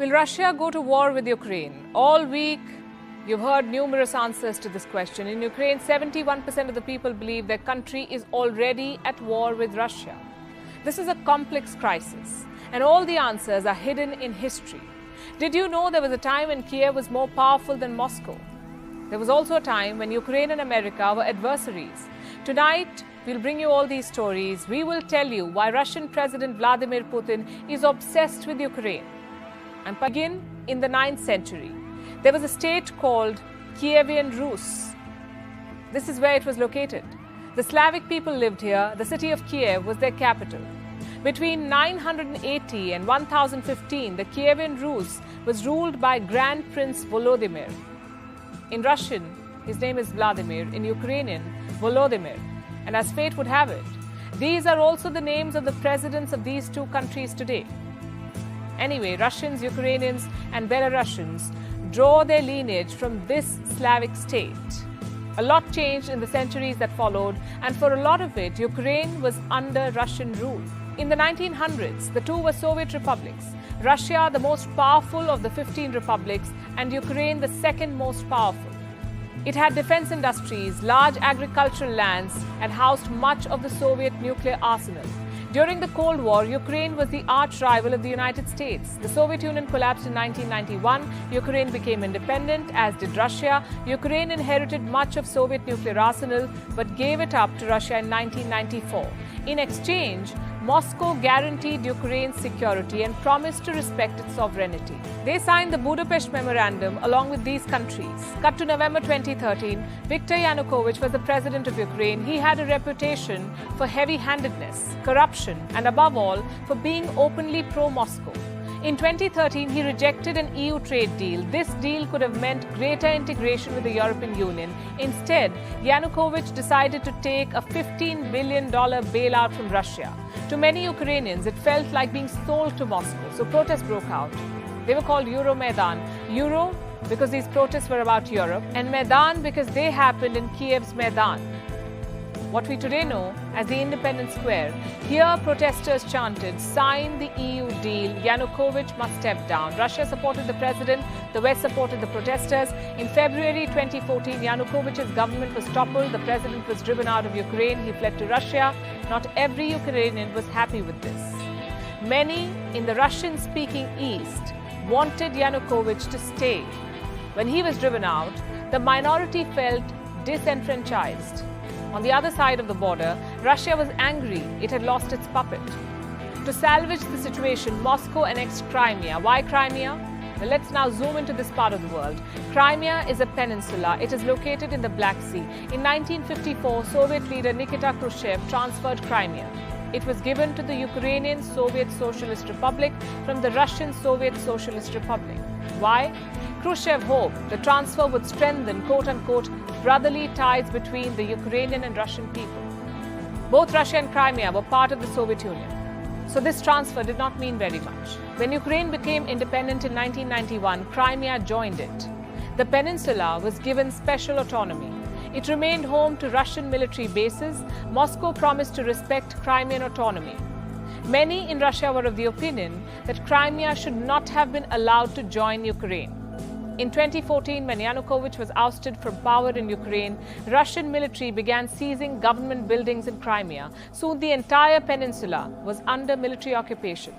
Will Russia go to war with Ukraine? All week, you've heard numerous answers to this question. In Ukraine, 71% of the people believe their country is already at war with Russia. This is a complex crisis, and all the answers are hidden in history. Did you know there was a time when Kiev was more powerful than Moscow? There was also a time when Ukraine and America were adversaries. Tonight, we'll bring you all these stories. We will tell you why Russian President Vladimir Putin is obsessed with Ukraine. And begin in the 9th century. There was a state called Kievan Rus. This is where it was located. The Slavic people lived here. The city of Kiev was their capital. Between 980 and 1015, the Kievan Rus was ruled by Grand Prince Volodymyr. In Russian, his name is Vladimir. In Ukrainian, Volodymyr. And as fate would have it, these are also the names of the presidents of these two countries today. Anyway, Russians, Ukrainians, and Belarusians draw their lineage from this Slavic state. A lot changed in the centuries that followed, and for a lot of it, Ukraine was under Russian rule. In the 1900s, the two were Soviet republics. Russia, the most powerful of the 15 republics, and Ukraine, the second most powerful. It had defense industries, large agricultural lands, and housed much of the Soviet nuclear arsenal. During the Cold War, Ukraine was the arch rival of the United States. The Soviet Union collapsed in 1991. Ukraine became independent, as did Russia. Ukraine inherited much of Soviet nuclear arsenal, but gave it up to Russia in 1994. In exchange, Moscow guaranteed Ukraine's security and promised to respect its sovereignty. They signed the Budapest Memorandum along with these countries. Cut to November 2013, Viktor Yanukovych was the president of Ukraine. He had a reputation for heavy-handedness, corruption, and above all, for being openly pro-Moscow. In 2013, he rejected an EU trade deal. This deal could have meant greater integration with the European Union. Instead, Yanukovych decided to take a $15 billion bailout from Russia. To many Ukrainians, it felt like being sold to Moscow, so protests broke out. They were called Euromaidan. Euro because these protests were about Europe, and Maidan because they happened in Kiev's Maidan, what we today know as the Independence Square. Here, protesters chanted, "Sign the EU deal, Yanukovych must step down." Russia supported the president, the West supported the protesters. In February 2014, Yanukovych's government was toppled, the president was driven out of Ukraine, he fled to Russia. Not every Ukrainian was happy with this. Many in the Russian-speaking East wanted Yanukovych to stay. When he was driven out, the minority felt disenfranchised. On the other side of the border, Russia was angry it had lost its puppet. To salvage the situation, Moscow annexed Crimea. Why Crimea? Well, let's now zoom into this part of the world. Crimea is a peninsula. It is located in the Black Sea. In 1954, Soviet leader Nikita Khrushchev transferred Crimea. It was given to the Ukrainian Soviet Socialist Republic from the Russian Soviet Socialist Republic. Why? Khrushchev hoped the transfer would strengthen, quote-unquote, brotherly ties between the Ukrainian and Russian people. Both Russia and Crimea were part of the Soviet Union, so this transfer did not mean very much. When Ukraine became independent in 1991, Crimea joined it. The peninsula was given special autonomy. It remained home to Russian military bases. Moscow promised to respect Crimean autonomy. Many in Russia were of the opinion that Crimea should not have been allowed to join Ukraine. In 2014, when Yanukovych was ousted from power in Ukraine, Russian military began seizing government buildings in Crimea. Soon the entire peninsula was under military occupation.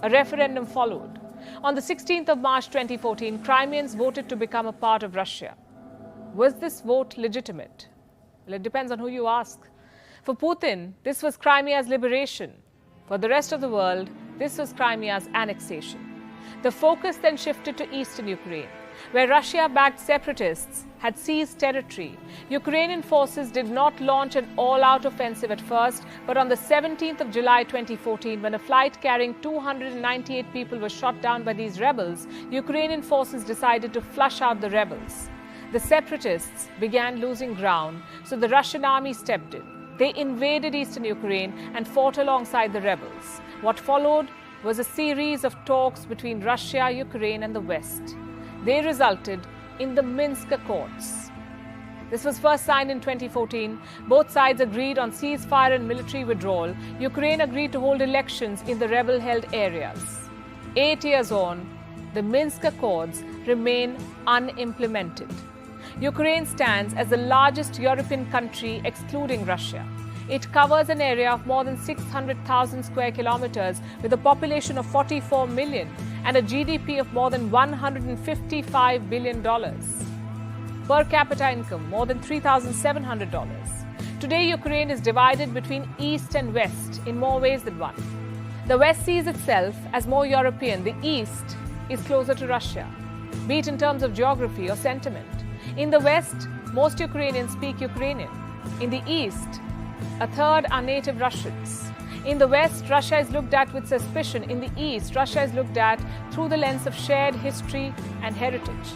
A referendum followed. On the 16th of March 2014, Crimeans voted to become a part of Russia. Was this vote legitimate? Well, it depends on who you ask. For Putin, this was Crimea's liberation. For the rest of the world, this was Crimea's annexation. The focus then shifted to eastern Ukraine, where Russia-backed separatists had seized territory. Ukrainian forces did not launch an all-out offensive at first, but on the 17th of July 2014, when a flight carrying 298 people was shot down by these rebels, Ukrainian forces decided to flush out the rebels. The separatists began losing ground, so the Russian army stepped in. They invaded eastern Ukraine and fought alongside the rebels. What followed was a series of talks between Russia, Ukraine, and the West. They resulted in the Minsk Accords. This was first signed in 2014. Both sides agreed on ceasefire and military withdrawal. Ukraine agreed to hold elections in the rebel-held areas. 8 years on, The Minsk Accords remain unimplemented. Ukraine stands as the largest European country excluding Russia. It covers an area of more than 600,000 square kilometers with a population of 44 million and a GDP of more than $155 billion. Per capita income, more than $3,700. Today, Ukraine is divided between East and West in more ways than one. The West sees itself as more European. The East is closer to Russia, be it in terms of geography or sentiment. In the West, most Ukrainians speak Ukrainian. In the East, a third are native Russians. In the West, Russia is looked at with suspicion. In the East, Russia is looked at through the lens of shared history and heritage.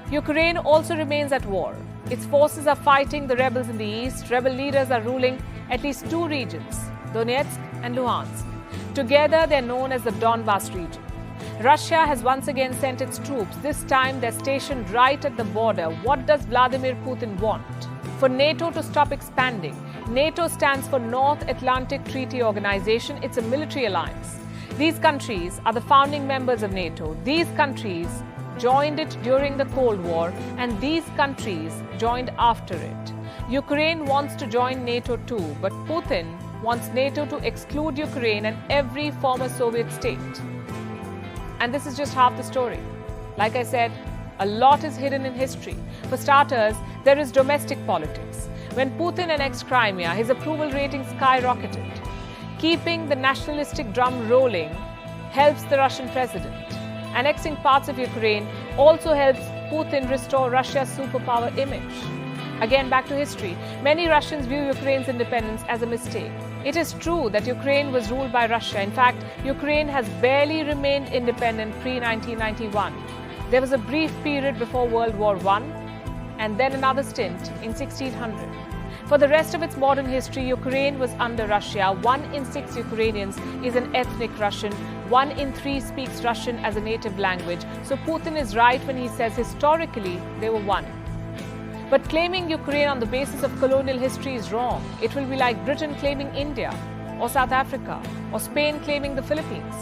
Ukraine also remains at war. Its forces are fighting the rebels in the East. Rebel leaders are ruling at least two regions, Donetsk and Luhansk. Together, they're known as the Donbas region. Russia has once again sent its troops. This time, they're stationed right at the border. What does Vladimir Putin want? For NATO to stop expanding. NATO stands for North Atlantic Treaty Organization. It's a military alliance. These countries are the founding members of NATO. These countries joined it during the Cold War, and these countries joined after it. Ukraine wants to join NATO too, but Putin wants NATO to exclude Ukraine and every former Soviet state. And this is just half the story. Like I said, a lot is hidden in history. For starters, there is domestic politics. When Putin annexed Crimea, his approval rating skyrocketed. Keeping the nationalistic drum rolling helps the Russian president. Annexing parts of Ukraine also helps Putin restore Russia's superpower image. Again, back to history. Many Russians view Ukraine's independence as a mistake. It is true that Ukraine was ruled by Russia. In fact, Ukraine has barely remained independent pre-1991. There was a brief period before World War I and then another stint in 1600. For the rest of its modern history, Ukraine was under Russia. 1 in 6 Ukrainians is an ethnic Russian. 1 in 3 speaks Russian as a native language. So Putin is right when he says historically they were one. But claiming Ukraine on the basis of colonial history is wrong. It will be like Britain claiming India, or South Africa, or Spain claiming the Philippines.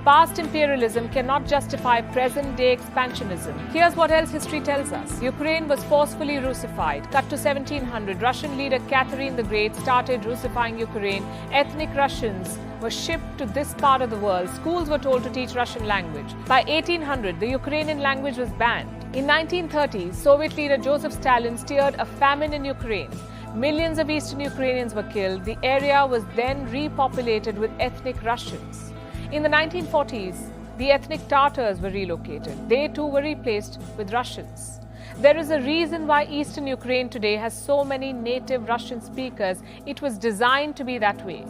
Past imperialism cannot justify present-day expansionism. Here's what else history tells us. Ukraine was forcefully Russified. Cut to 1700, Russian leader Catherine the Great started Russifying Ukraine. Ethnic Russians were shipped to this part of the world. Schools were told to teach Russian language. By 1800, the Ukrainian language was banned. In 1930s, Soviet leader Joseph Stalin steered a famine in Ukraine. Millions of Eastern Ukrainians were killed. The area was then repopulated with ethnic Russians. In the 1940s, the ethnic Tatars were relocated. They too were replaced with Russians. There is a reason why Eastern Ukraine today has so many native Russian speakers. It was designed to be that way.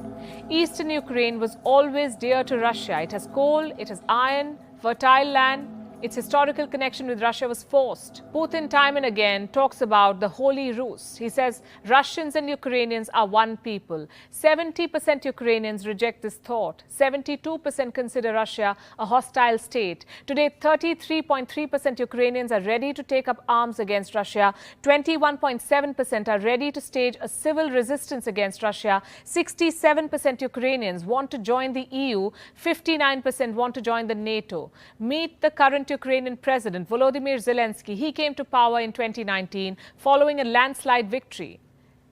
Eastern Ukraine was always dear to Russia. It has coal, it has iron, fertile land. Its historical connection with Russia was forced. Putin time and again talks about the Holy Rus. He says Russians and Ukrainians are one people. 70% Ukrainians reject this thought. 72% consider Russia a hostile state. Today, 33.3% Ukrainians are ready to take up arms against Russia. 21.7% are ready to stage a civil resistance against Russia. 67% Ukrainians want to join the EU. 59% want to join the NATO. Meet the current Ukrainian President Volodymyr Zelensky. He came to power in 2019 following a landslide victory.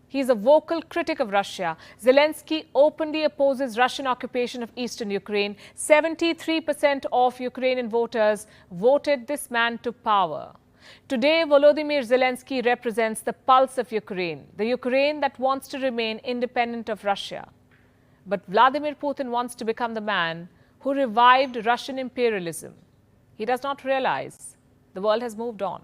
He is a vocal critic of Russia. Zelensky openly opposes Russian occupation of eastern Ukraine. 73% of Ukrainian voters voted this man to power. Today, Volodymyr Zelensky represents the pulse of Ukraine, the Ukraine that wants to remain independent of Russia. But Vladimir Putin wants to become the man who revived Russian imperialism. He does not realize the world has moved on.